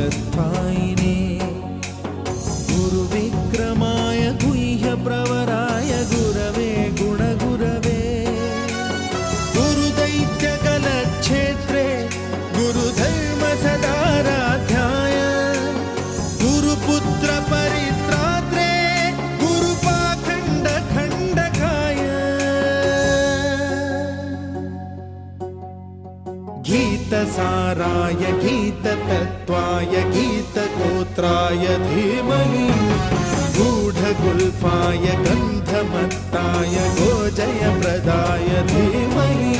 कालस्थायिने गुरुविक्रमाय गुह्यप्रवराय गुरवे गुणगुरवे गुरुदैत्यकलक्षेत्रे गुरुधर्मसदाराध्याय गुरुपुत्रपरित्रात्रे गुरुपाखण्डखण्डकाय गीतसाराय गीततत्त्वाय गीतगोत्राय धीमहि गूढगुल्फाय गन्धमत्ताय गोजयप्रदाय धीमहि